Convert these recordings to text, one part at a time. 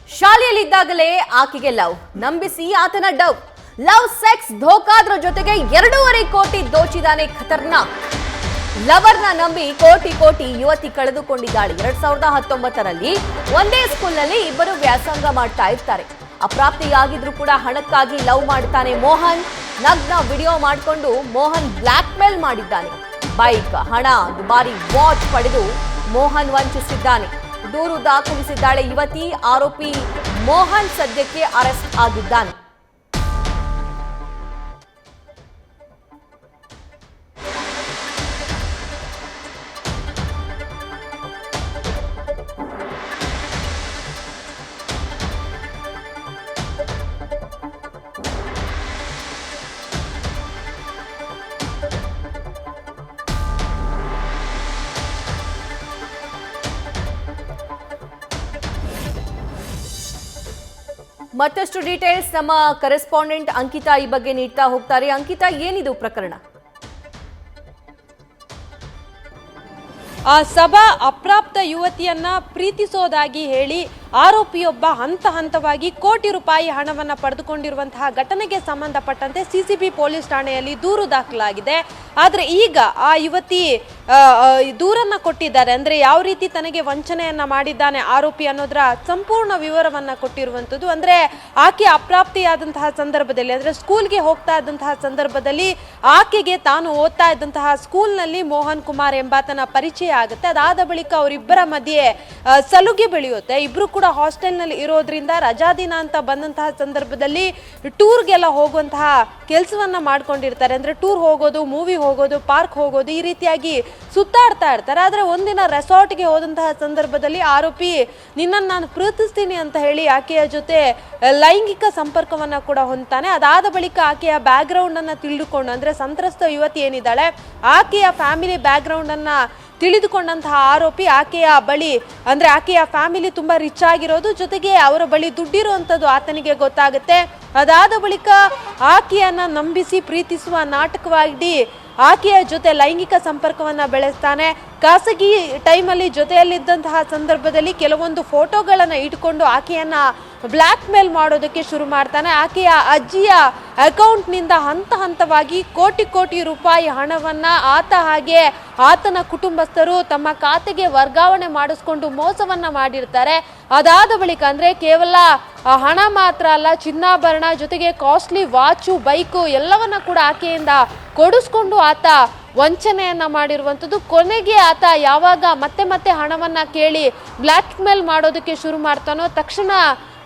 ಶಾಲೆಯಲ್ಲಿದ್ದಾಗಲೇ ಆಕೆಗೆ ಲವ್ ನಂಬಿಸಿ ಆತನ ಲವ್ ಸೆಕ್ಸ್ ಧೋಕಾದ್ರ ಜೊತೆಗೆ 2.5 ಕೋಟಿ ದೋಚಿದಾನೆ ಖತರ್ನಾಕ್ ಲವರ್ನ ನಂಬಿ ಕೋಟಿ ಯುವತಿ ಕಳೆದುಕೊಂಡಿದ್ದಾಳೆ 2019ರಲ್ಲಿ ಒಂದೇ ಸ್ಕೂಲ್ನಲ್ಲಿ ಇಬ್ಬರು ವ್ಯಾಸಂಗ ಮಾಡ್ತಾ ಇರ್ತಾರೆ ಅಪ್ರಾಪ್ತಿಯಾಗಿದ್ರು ಕೂಡ ಹಣಕ್ಕಾಗಿ ಲವ್ ಮಾಡ್ತಾನೆ ಮೋಹನ್ ನಗ್ನ ವಿಡಿಯೋ ಮಾಡಿಕೊಂಡು ಮೋಹನ್ ಬ್ಲಾಕ್ ಮೇಲ್ ಮಾಡಿದ್ದಾನೆ ಬೈಕ್ ಹಣ ದುಬಾರಿ ವಾಚ್ ಪಡೆದು ಮೋಹನ್ ವಂಚಿಸಿದ್ದಾನೆ ದೂರು ದಾಖಲಿಸಿದ್ದಾಳೆ ಯುವತಿ ಆರೋಪಿ ಮೋಹನ್ ಸದ್ಯಕ್ಕೆ ಅರೆಸ್ಟ್ ಆಗಿದ್ದಾನೆ ಮತ್ತಷ್ಟು ಡೀಟೇಲ್ಸ್ ನಮ್ಮ ಕರೆಸ್ಪಾಂಡೆಂಟ್ ಅಂಕಿತಾ ಈ ಬಗ್ಗೆ ನೀಡ್ತಾ ಹೋಗ್ತಾರೆ ಅಂಕಿತಾ ಏನಿದು ಪ್ರಕರಣ ಸಭಾ ಅಪ್ರಾಪ್ತ ಯುವತಿಯನ್ನ ಪ್ರೀತಿಸೋದಾಗಿ ಹೇಳಿ ಆರೋಪಿಯೊಬ್ಬ ಹಂತವಾಗಿ ಕೋಟಿ ರೂಪಾಯಿ ಹಣವನ್ನು ಪಡೆದುಕೊಂಡಿರುವಂತಹ ಘಟನೆಗೆ ಸಂಬಂಧಪಟ್ಟಂತೆ ಸಿಸಿಬಿ ಪೊಲೀಸ್ ಠಾಣೆಯಲ್ಲಿ ದೂರು ದಾಖಲಾಗಿದೆ ಆದರೆ ಈಗ ಆ ಯುವತಿ ದೂರನ್ನ ಕೊಟ್ಟಿದ್ದಾರೆ ಅಂದ್ರೆ ಯಾವ ರೀತಿ ತನಗೆ ವಂಚನೆಯನ್ನ ಮಾಡಿದ್ದಾನೆ ಆರೋಪಿ ಅನ್ನೋದರ ಸಂಪೂರ್ಣ ವಿವರವನ್ನ ಕೊಟ್ಟಿರುವಂತದ್ದು ಅಂದ್ರೆ ಆಕೆ ಅಪ್ರಾಪ್ತಿಯಾದಂತಹ ಸಂದರ್ಭದಲ್ಲಿ ಅಂದ್ರೆ ಸ್ಕೂಲ್ಗೆ ಹೋಗ್ತಾ ಇದ್ದಂತಹ ಸಂದರ್ಭದಲ್ಲಿ ಆಕೆಗೆ ತಾನು ಓದ್ತಾ ಇದ್ದಂತಹ ಸ್ಕೂಲ್ನಲ್ಲಿ ಮೋಹನ್ ಕುಮಾರ್ ಎಂಬಾತನ ಪರಿಚಯ ಆಗುತ್ತೆ ಅದಾದ ಬಳಿಕ ಅವರಿಬ್ಬರ ಮಧ್ಯೆ ಸಲುಗೆ ಬೆಳೆಯುತ್ತೆ ಇಬ್ರು ಕೂಡ ಹಾಸ್ಟೆಲ್ನಲ್ಲಿ ಇರೋದ್ರಿಂದ ರಜಾ ದಿನ ಅಂತ ಬಂದಂತಹ ಸಂದರ್ಭದಲ್ಲಿ ಟೂರ್ಗೆಲ್ಲ ಹೋಗುವಂತಹ ಕೆಲಸವನ್ನ ಮಾಡ್ಕೊಂಡಿರ್ತಾರೆ ಅಂದ್ರೆ ಟೂರ್ ಹೋಗೋದು ಮೂವಿ ಹೋಗೋದು ಪಾರ್ಕ್ ಹೋಗೋದು ಈ ರೀತಿಯಾಗಿ ಸುತ್ತಾಡ್ತಾ ಇರ್ತಾರೆ ಆದ್ರೆ ಒಂದಿನ ರೆಸಾರ್ಟ್ಗೆ ಹೋದಂತಹ ಸಂದರ್ಭದಲ್ಲಿ ಆರೋಪಿ ನಿನ್ನನ್ನು ನಾನು ಪ್ರೀತಿಸ್ತೀನಿ ಅಂತ ಹೇಳಿ ಆಕೆಯ ಜೊತೆ ಲೈಂಗಿಕ ಸಂಪರ್ಕವನ್ನ ಕೂಡ ಹೊಂದ್ತಾನೆ ಅದಾದ ಬಳಿಕ ಆಕೆಯ ಬ್ಯಾಕ್ ಗ್ರೌಂಡ್ ಅನ್ನ ತಿಳಿದುಕೊಂಡು ಅಂದ್ರೆ ಸಂತ್ರಸ್ತ ಯುವತಿ ಏನಿದ್ದಾಳೆ ಆಕೆಯ ಫ್ಯಾಮಿಲಿ ಬ್ಯಾಕ್ ಗ್ರೌಂಡ್ ಅನ್ನ ತಿಳಿದುಕೊಂಡಂತಹ ಆರೋಪಿ ಆಕೆಯ ಬಳಿ ಅಂದ್ರೆ ಆಕೆಯ ಫ್ಯಾಮಿಲಿ ತುಂಬಾ ರಿಚ್ ಆಗಿರೋದು ಜೊತೆಗೆ ಅವರ ಬಳಿ ದುಡ್ಡಿರುವಂಥದ್ದು ಆತನಿಗೆ ಗೊತ್ತಾಗುತ್ತೆ ಅದಾದ ಬಳಿಕ ಆಕೆಯನ್ನ ನಂಬಿಸಿ ಪ್ರೀತಿಸುವ ನಾಟಕವಾಗಿ ಆಕೆಯ ಜೊತೆ ಲೈಂಗಿಕ ಸಂಪರ್ಕವನ್ನ ಬೆಳೆಸ್ತಾನೆ ಖಾಸಗಿ ಟೈಮಲ್ಲಿ ಜೊತೆಯಲ್ಲಿದ್ದಂತಹ ಸಂದರ್ಭದಲ್ಲಿ ಕೆಲವೊಂದು ಫೋಟೋಗಳನ್ನ ಇಟ್ಕೊಂಡು ಆಕೆಯನ್ನ ಬ್ಲ್ಯಾಕ್ ಮೇಲ್ ಮಾಡೋದಕ್ಕೆ ಶುರು ಮಾಡ್ತಾನೆ ಆಕೆಯ ಅಜ್ಜಿಯ ಅಕೌಂಟ್ನಿಂದ ಹಂತವಾಗಿ ಕೋಟಿ ರೂಪಾಯಿ ಹಣವನ್ನ ಆತ ಹಾಗೆ ಆತನ ಕುಟುಂಬಸ್ಥರು ತಮ್ಮ ಖಾತೆಗೆ ವರ್ಗಾವಣೆ ಮಾಡಿಸ್ಕೊಂಡು ಮೋಸವನ್ನ ಮಾಡಿರ್ತಾರೆ ಅದಾದ ಬಳಿಕ ಅಂದ್ರೆ ಕೇವಲ ಹಣ ಮಾತ್ರ ಅಲ್ಲ ಚಿನ್ನಾಭರಣ ಜೊತೆಗೆ ಕಾಸ್ಟ್ಲಿ ವಾಚು ಬೈಕು ಎಲ್ಲವನ್ನ ಕೂಡ ಆಕೆಯಿಂದ ಕೊಡಿಸ್ಕೊಂಡು ಆತ ವಂಚನೆಯನ್ನ ಮಾಡಿರುವಂಥದ್ದು ಕೊನೆಗೆ ಆತ ಯಾವಾಗ ಮತ್ತೆ ಹಣವನ್ನ ಕೇಳಿ ಬ್ಲ್ಯಾಕ್ ಮೇಲ್ ಮಾಡೋದಕ್ಕೆ ಶುರು ಮಾಡ್ತಾನೋ ತಕ್ಷಣ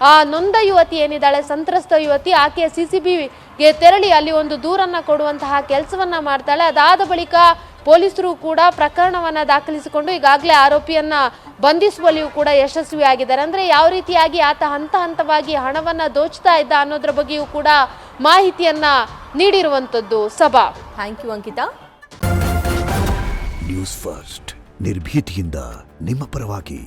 ಆ ನೊಂದ ಯುವತಿ ಏನಿದ್ದಾಳೆ ಸಂತ್ರಸ್ತ ಯುವತಿ ಆಕೆಯ ಸಿಸಿಬಿಗೆ ತೆರಳಿ ಅಲ್ಲಿ ಒಂದು ದೂರನ್ನ ಕೊಡುವಂತಹ ಕೆಲಸವನ್ನ ಮಾಡ್ತಾಳೆ ಅದಾದ ಬಳಿಕ ಪೊಲೀಸರು ಕೂಡ ಪ್ರಕರಣವನ್ನ ದಾಖಲಿಸಿಕೊಂಡು ಈಗಾಗಲೇ ಆರೋಪಿಯನ್ನ ಬಂಧಿಸುವಲ್ಲಿಯೂ ಕೂಡ ಯಶಸ್ವಿಯಾಗಿದ್ದಾರೆ ಅಂದ್ರೆ ಯಾವ ರೀತಿಯಾಗಿ ಆತ ಹಂತವಾಗಿ ಹಣವನ್ನ ದೋಚ್ತಾ ಇದ್ದ ಅನ್ನೋದ್ರ ಬಗ್ಗೆಯೂ ಕೂಡ ಮಾಹಿತಿಯನ್ನ ನೀಡಿರುವಂತದ್ದು ಸಭಾ thank you Ankita news first ನಿರ್ಭೀತಿಯಿಂದ ನಿಮ್ಮ ಪರವಾಗಿ